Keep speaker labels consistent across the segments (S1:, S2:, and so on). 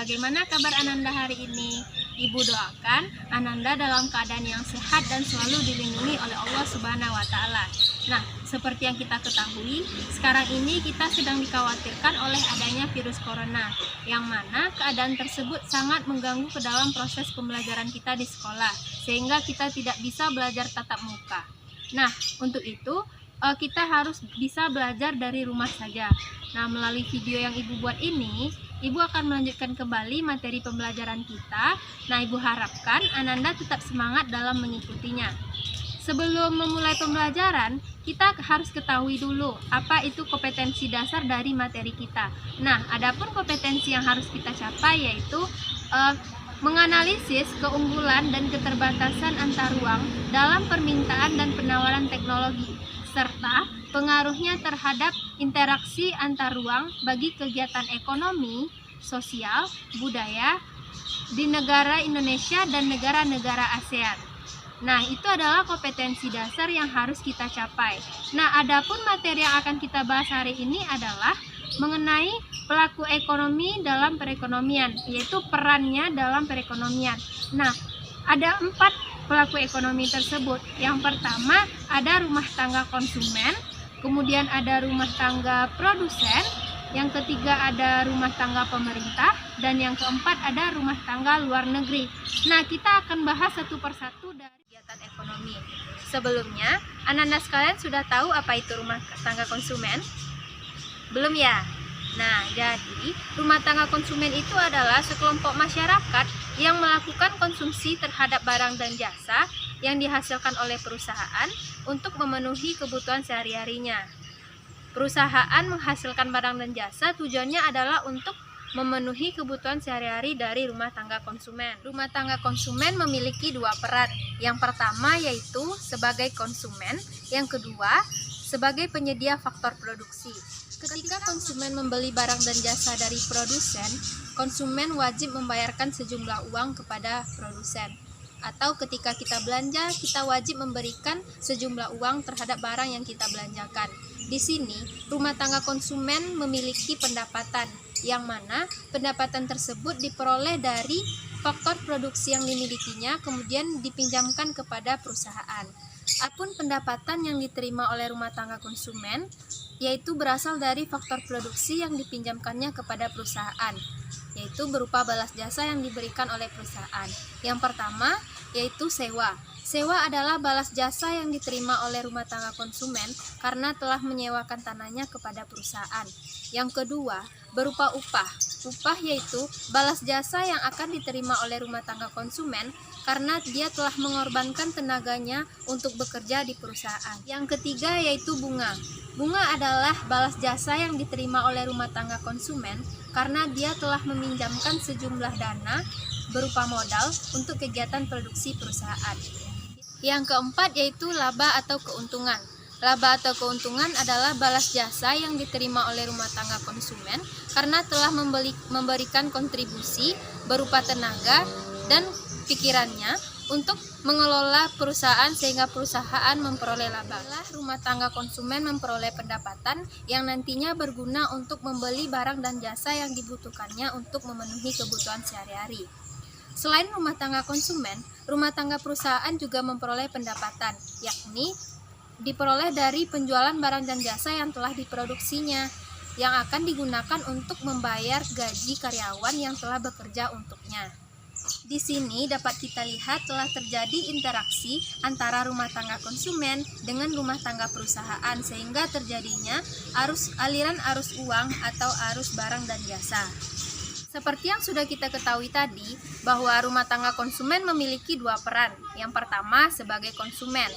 S1: bagaimana kabar Ananda hari ini? Ibu doakan Ananda dalam keadaan yang sehat dan selalu dilindungi oleh Allah Subhanahu wa Ta'ala. Nah, seperti yang kita ketahui, sekarang ini kita sedang dikhawatirkan oleh adanya virus corona, yang mana keadaan tersebut sangat mengganggu ke dalam proses pembelajaran kita di sekolah, sehingga kita tidak bisa belajar tatap muka. Nah, untuk itu kita harus bisa belajar dari rumah saja. Nah, melalui video yang Ibu buat ini, Ibu akan melanjutkan kembali materi pembelajaran kita. Nah, Ibu harapkan Ananda tetap semangat dalam mengikutinya. Sebelum memulai pembelajaran, kita harus ketahui dulu apa itu kompetensi dasar dari materi kita. Nah, adapun kompetensi yang harus kita capai yaitu menganalisis keunggulan dan keterbatasan antar ruang dalam permintaan dan penawaran teknologi, serta pengaruhnya terhadap interaksi antar ruang bagi kegiatan ekonomi, sosial, budaya di negara Indonesia dan negara-negara ASEAN. Nah, itu adalah kompetensi dasar yang harus kita capai. Nah, adapun materi yang akan kita bahas hari ini adalah mengenai pelaku ekonomi dalam perekonomian, yaitu perannya dalam perekonomian. Nah, ada 4 pelaku ekonomi tersebut. Yang pertama ada rumah tangga konsumen, kemudian ada rumah tangga produsen, yang ketiga ada rumah tangga pemerintah, dan yang keempat ada rumah tangga luar negeri. Nah, kita akan bahas satu persatu dari kegiatan ekonomi. Sebelumnya, Ananda sekalian sudah tahu apa itu rumah tangga konsumen? Belum ya? Nah, jadi rumah tangga konsumen itu adalah sekelompok masyarakat yang melakukan konsumsi terhadap barang dan jasa yang dihasilkan oleh perusahaan untuk memenuhi kebutuhan sehari-harinya. Perusahaan menghasilkan barang dan jasa tujuannya adalah untuk memenuhi kebutuhan sehari-hari dari rumah tangga konsumen. Rumah tangga konsumen memiliki 2 peran. Yang pertama yaitu sebagai konsumen, yang kedua sebagai penyedia faktor produksi. Ketika konsumen membeli barang dan jasa dari produsen, konsumen wajib membayarkan sejumlah uang kepada produsen. Atau ketika kita belanja, kita wajib memberikan sejumlah uang terhadap barang yang kita belanjakan. Di sini, rumah tangga konsumen memiliki pendapatan, yang mana pendapatan tersebut diperoleh dari faktor produksi yang dimilikinya, kemudian dipinjamkan kepada perusahaan. Adapun pendapatan yang diterima oleh rumah tangga konsumen yaitu berasal dari faktor produksi yang dipinjamkannya kepada perusahaan, yaitu berupa balas jasa yang diberikan oleh perusahaan. Yang pertama yaitu sewa. Sewa adalah balas jasa yang diterima oleh rumah tangga konsumen karena telah menyewakan tanahnya kepada perusahaan. Yang kedua, berupa upah. Upah yaitu balas jasa yang akan diterima oleh rumah tangga konsumen karena dia telah mengorbankan tenaganya untuk bekerja di perusahaan. Yang ketiga yaitu bunga. Bunga adalah balas jasa yang diterima oleh rumah tangga konsumen karena dia telah meminjamkan sejumlah dana berupa modal untuk kegiatan produksi perusahaan. Yang keempat yaitu laba atau keuntungan. Laba atau keuntungan adalah balas jasa yang diterima oleh rumah tangga konsumen karena telah memberikan kontribusi berupa tenaga dan pikirannya untuk mengelola perusahaan sehingga perusahaan memperoleh laba. Rumah tangga konsumen memperoleh pendapatan yang nantinya berguna untuk membeli barang dan jasa yang dibutuhkannya untuk memenuhi kebutuhan sehari-hari. Selain rumah tangga konsumen, rumah tangga perusahaan juga memperoleh pendapatan, yakni diperoleh dari penjualan barang dan jasa yang telah diproduksinya, yang akan digunakan untuk membayar gaji karyawan yang telah bekerja untuknya. Di sini dapat kita lihat telah terjadi interaksi antara rumah tangga konsumen dengan rumah tangga perusahaan sehingga terjadinya aliran arus uang atau arus barang dan jasa. Seperti yang sudah kita ketahui tadi, bahwa rumah tangga konsumen memiliki 2 peran. Yang pertama sebagai konsumen.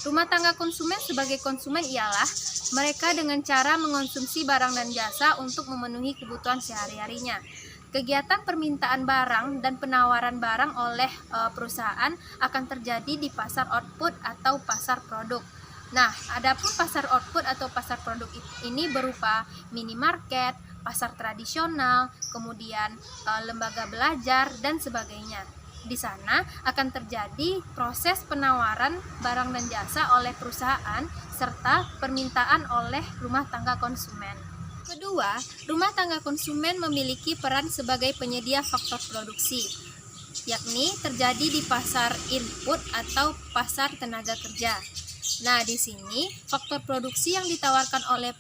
S1: Rumah tangga konsumen sebagai konsumen ialah mereka dengan cara mengonsumsi barang dan jasa untuk memenuhi kebutuhan sehari-harinya. Kegiatan permintaan barang dan penawaran barang oleh perusahaan akan terjadi di pasar output atau pasar produk. Nah, adapun pasar output atau pasar produk ini berupa minimarket, pasar tradisional, kemudian lembaga belajar dan sebagainya. Di sana akan terjadi proses penawaran barang dan jasa oleh perusahaan serta permintaan oleh rumah tangga konsumen. Kedua, rumah tangga konsumen memiliki peran sebagai penyedia faktor produksi, yakni terjadi di pasar input atau pasar tenaga kerja. Nah, di sini faktor produksi yang ditawarkan oleh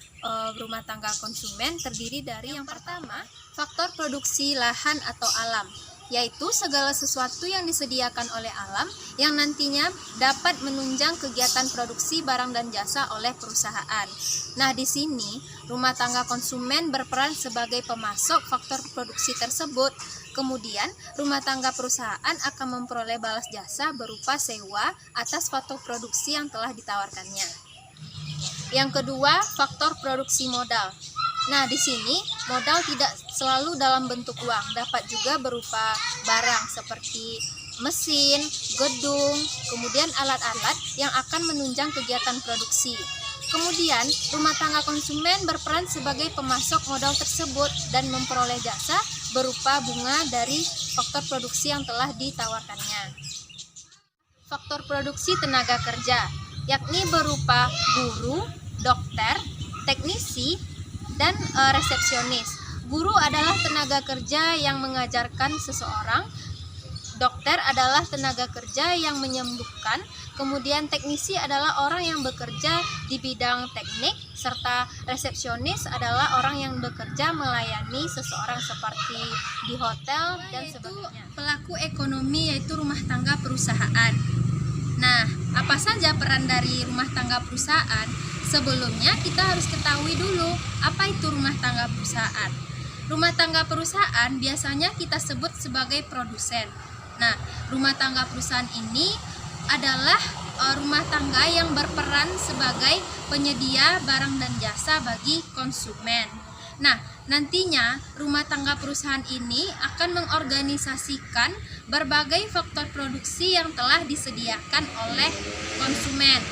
S1: rumah tangga konsumen terdiri dari yang pertama, faktor produksi lahan atau alam, yaitu segala sesuatu yang disediakan oleh alam yang nantinya dapat menunjang kegiatan produksi barang dan jasa oleh perusahaan. Nah, di sini rumah tangga konsumen berperan sebagai pemasok faktor produksi tersebut. Kemudian, rumah tangga perusahaan akan memperoleh balas jasa berupa sewa atas faktor produksi yang telah ditawarkannya. Yang kedua, faktor produksi modal. Nah, di sini modal tidak selalu dalam bentuk uang, dapat juga berupa barang seperti mesin, gedung, kemudian alat-alat yang akan menunjang kegiatan produksi. Kemudian, rumah tangga konsumen berperan sebagai pemasok modal tersebut dan memperoleh jasa berupa bunga dari faktor produksi yang telah ditawarkannya. Faktor produksi tenaga kerja, yakni berupa guru, dokter, teknisi, dan resepsionis. Guru adalah tenaga kerja yang mengajarkan seseorang, dokter adalah tenaga kerja yang menyembuhkan, kemudian teknisi adalah orang yang bekerja di bidang teknik, serta resepsionis adalah orang yang bekerja melayani seseorang seperti di hotel dan sebagainya. Pelaku ekonomi yaitu rumah tangga perusahaan. Nah, apa saja peran dari rumah tangga perusahaan? Sebelumnya kita harus ketahui dulu apa itu rumah tangga perusahaan. Rumah tangga perusahaan biasanya kita sebut sebagai produsen. Nah, rumah tangga perusahaan ini adalah rumah tangga yang berperan sebagai penyedia barang dan jasa bagi konsumen. Nah, nantinya rumah tangga perusahaan ini akan mengorganisasikan berbagai faktor produksi yang telah disediakan oleh konsumen.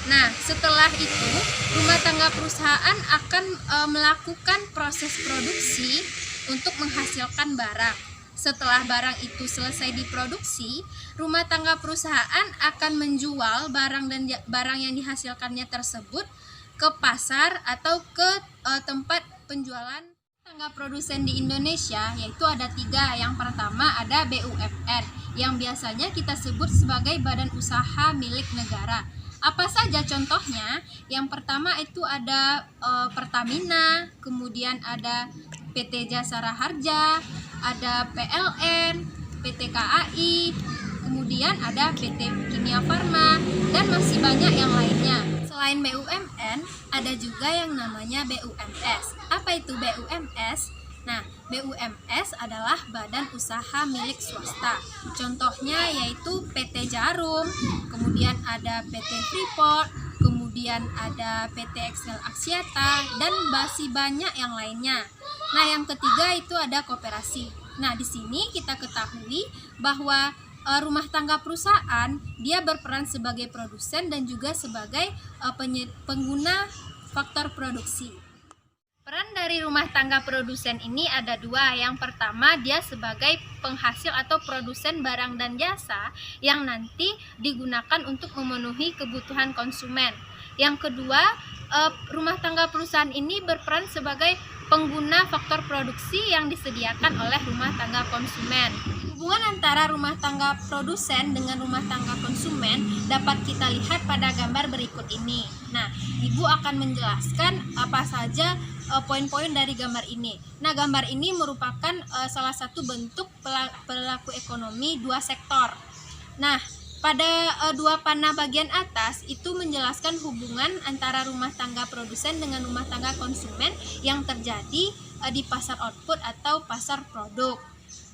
S1: Nah, setelah itu rumah tangga perusahaan akan melakukan proses produksi untuk menghasilkan barang. Setelah barang itu selesai diproduksi, rumah tangga perusahaan akan menjual barang yang dihasilkannya tersebut ke pasar atau ke tempat penjualan. Tangga produsen di Indonesia yaitu ada 3. Yang pertama ada BUMN yang biasanya kita sebut sebagai badan usaha milik negara. Apa saja contohnya? Yang pertama itu ada Pertamina, kemudian ada PT Jasara Harja, ada PLN, PT KAI, kemudian ada PT Kimia Farma, dan masih banyak yang lainnya. Selain BUMN, ada juga yang namanya BUMS. Apa itu BUMS? Nah, BUMS adalah badan usaha milik swasta. Contohnya yaitu PT Jarum, kemudian ada PT Freeport, kemudian ada PT Excel Aksiata, dan masih banyak yang lainnya. Nah, yang ketiga itu ada koperasi. Nah, di sini kita ketahui bahwa rumah tangga perusahaan dia berperan sebagai produsen dan juga sebagai pengguna faktor produksi. Peran dari rumah tangga produsen ini ada 2. Yang pertama, dia sebagai penghasil atau produsen barang dan jasa yang nanti digunakan untuk memenuhi kebutuhan konsumen. Yang kedua, rumah tangga perusahaan ini berperan sebagai pengguna faktor produksi yang disediakan oleh rumah tangga konsumen. Hubungan antara rumah tangga produsen dengan rumah tangga konsumen dapat kita lihat pada gambar berikut ini. Nah, Ibu akan menjelaskan apa saja poin-poin dari gambar ini. Nah, gambar ini merupakan salah satu bentuk pelaku ekonomi 2 sektor. Nah, pada 2 panah bagian atas itu menjelaskan hubungan antara rumah tangga produsen dengan rumah tangga konsumen yang terjadi di pasar output atau pasar produk.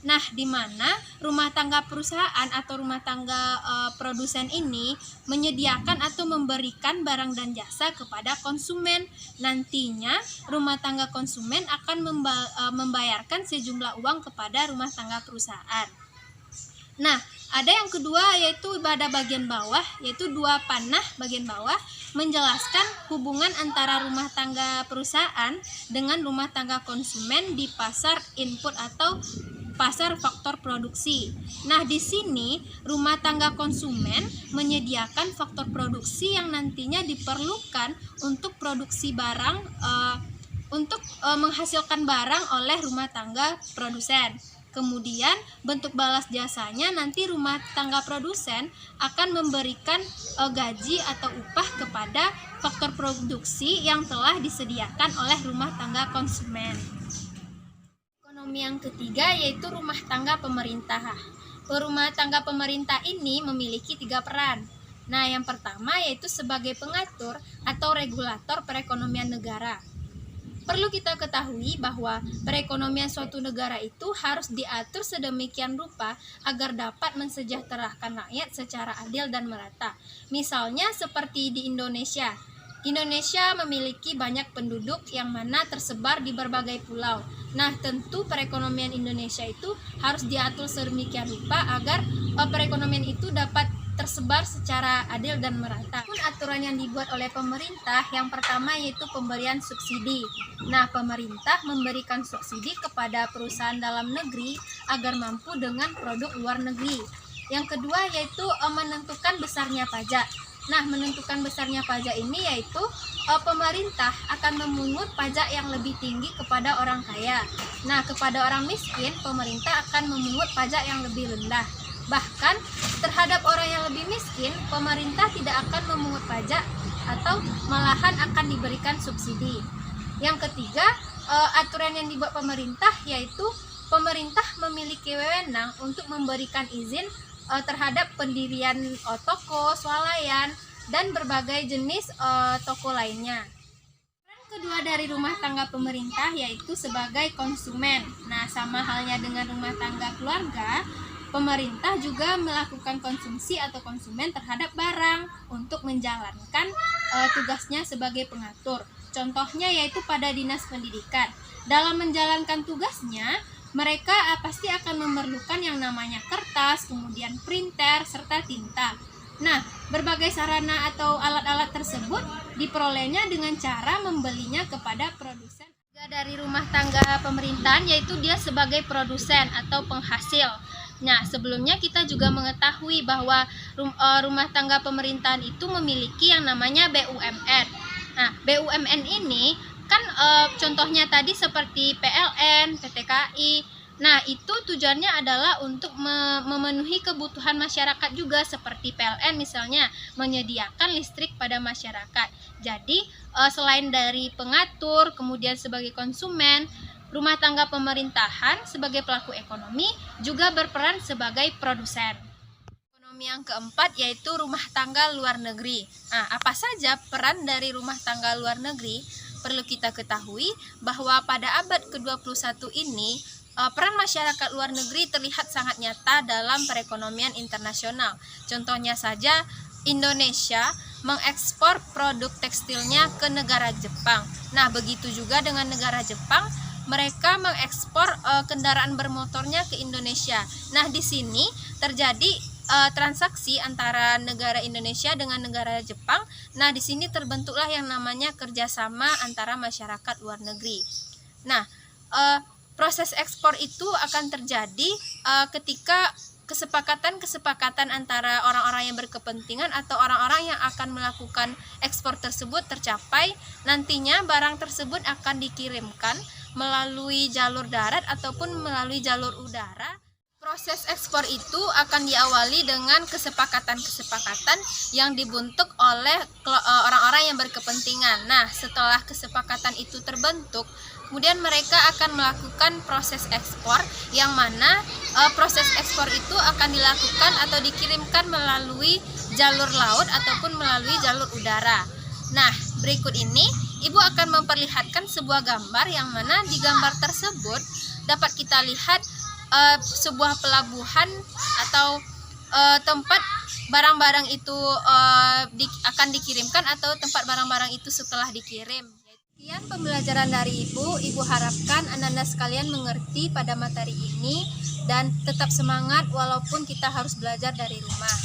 S1: Nah, di mana rumah tangga perusahaan atau rumah tangga produsen ini menyediakan atau memberikan barang dan jasa kepada konsumen. Nantinya rumah tangga konsumen akan membayarkan sejumlah uang kepada rumah tangga perusahaan. Nah, ada yang kedua yaitu pada bagian bawah, yaitu 2 panah bagian bawah menjelaskan hubungan antara rumah tangga perusahaan dengan rumah tangga konsumen di pasar input atau pasar faktor produksi. Nah, di sini rumah tangga konsumen menyediakan faktor produksi yang nantinya diperlukan untuk produksi barang untuk menghasilkan barang oleh rumah tangga produsen. Kemudian bentuk balas jasanya nanti rumah tangga produsen akan memberikan gaji atau upah kepada faktor produksi yang telah disediakan oleh rumah tangga konsumen. Ekonomi yang ketiga yaitu rumah tangga pemerintah. Rumah tangga pemerintah ini memiliki 3 peran. Nah, yang pertama yaitu sebagai pengatur atau regulator perekonomian negara. Perlu kita ketahui bahwa perekonomian suatu negara itu harus diatur sedemikian rupa agar dapat mensejahterakan rakyat secara adil dan merata. Misalnya seperti di Indonesia. Indonesia memiliki banyak penduduk yang mana tersebar di berbagai pulau. Nah, tentu perekonomian Indonesia itu harus diatur sedemikian rupa agar perekonomian itu dapat tersebar secara adil dan merata. Pun aturan yang dibuat oleh pemerintah yang pertama yaitu pemberian subsidi. Nah, pemerintah memberikan subsidi kepada perusahaan dalam negeri agar mampu dengan produk luar negeri. Yang kedua yaitu menentukan besarnya pajak. Nah, menentukan besarnya pajak ini yaitu pemerintah akan memungut pajak yang lebih tinggi kepada orang kaya. Nah, kepada orang miskin, pemerintah akan memungut pajak yang lebih rendah. Bahkan terhadap orang yang lebih miskin, pemerintah tidak akan memungut pajak atau malahan akan diberikan subsidi. Yang ketiga, aturan yang dibuat pemerintah yaitu pemerintah memiliki wewenang untuk memberikan izin terhadap pendirian toko, swalayan, dan berbagai jenis toko lainnya. Peran kedua dari rumah tangga pemerintah yaitu sebagai konsumen. Nah, sama halnya dengan rumah tangga keluarga, pemerintah juga melakukan konsumsi atau konsumen terhadap barang untuk menjalankan tugasnya sebagai pengatur. Contohnya yaitu pada dinas pendidikan. Dalam menjalankan tugasnya, mereka pasti akan memerlukan yang namanya kertas, kemudian printer, serta tinta. Nah, berbagai sarana atau alat-alat tersebut diperolehnya dengan cara membelinya kepada produsen. Dari rumah tangga pemerintahan yaitu dia sebagai produsen atau penghasil. Nah, sebelumnya kita juga mengetahui bahwa rumah tangga pemerintahan itu memiliki yang namanya BUMN. Nah, BUMN ini kan contohnya tadi seperti PLN, PTKI. Nah, itu tujuannya adalah untuk memenuhi kebutuhan masyarakat juga, seperti PLN misalnya menyediakan listrik pada masyarakat. Jadi, selain dari pengatur, kemudian sebagai konsumen, rumah tangga pemerintahan sebagai pelaku ekonomi juga berperan sebagai produsen. Ekonomi yang keempat yaitu rumah tangga luar negeri. Nah, apa saja peran dari rumah tangga luar negeri? Perlu kita ketahui bahwa pada abad ke-21 ini peran masyarakat luar negeri terlihat sangat nyata dalam perekonomian internasional. Contohnya saja Indonesia mengekspor produk tekstilnya ke negara Jepang. Nah, begitu juga dengan negara Jepang, mereka mengekspor kendaraan bermotornya ke Indonesia. Nah, di sini terjadi transaksi antara negara Indonesia dengan negara Jepang. Nah, di sini terbentuklah yang namanya kerjasama antara masyarakat luar negeri. Nah, proses ekspor itu akan terjadi ketika kesepakatan antara orang-orang yang berkepentingan atau orang-orang yang akan melakukan ekspor tersebut tercapai. Nantinya barang tersebut akan dikirimkan melalui jalur darat ataupun melalui jalur udara. Proses ekspor itu akan diawali dengan kesepakatan-kesepakatan yang dibentuk oleh orang-orang yang berkepentingan. Nah, setelah kesepakatan itu terbentuk, kemudian mereka akan melakukan proses ekspor, yang mana proses ekspor itu akan dilakukan atau dikirimkan melalui jalur laut ataupun melalui jalur udara. Nah, berikut ini Ibu akan memperlihatkan sebuah gambar yang mana di gambar tersebut dapat kita lihat sebuah pelabuhan atau tempat barang-barang itu akan dikirimkan atau tempat barang-barang itu setelah dikirim. Sekian pembelajaran dari Ibu harapkan Anda sekalian mengerti pada materi ini dan tetap semangat walaupun kita harus belajar dari rumah.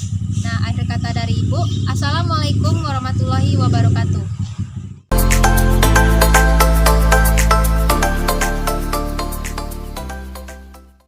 S1: Nah, akhir kata dari Ibu, Assalamualaikum warahmatullahi wabarakatuh.